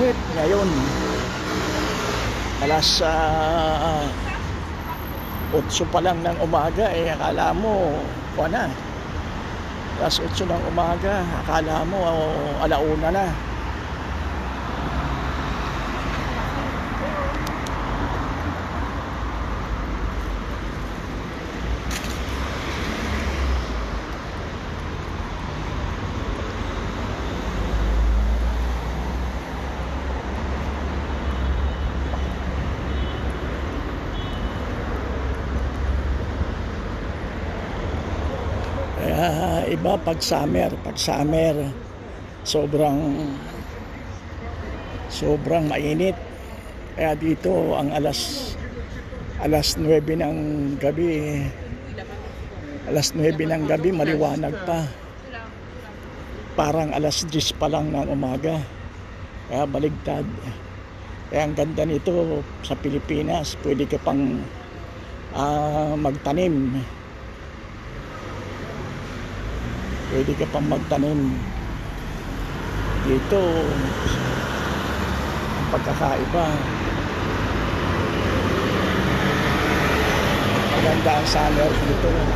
init ngayon. Alas 8 pa lang ng umaga, akala mo na. Alas 8 ng umaga, akala mo alauna na. Iba pag summer sobrang mainit. Kaya dito ang alas 9 ng gabi, maliwanag pa. Parang alas 10 pa lang ng umaga. Kaya baligtad. Kaya ang ganda nito sa Pilipinas, pwede ka pang magtanim. Pwede ka pang magtanim. Dito ang pagkakaiba. Maganda ang summer dito.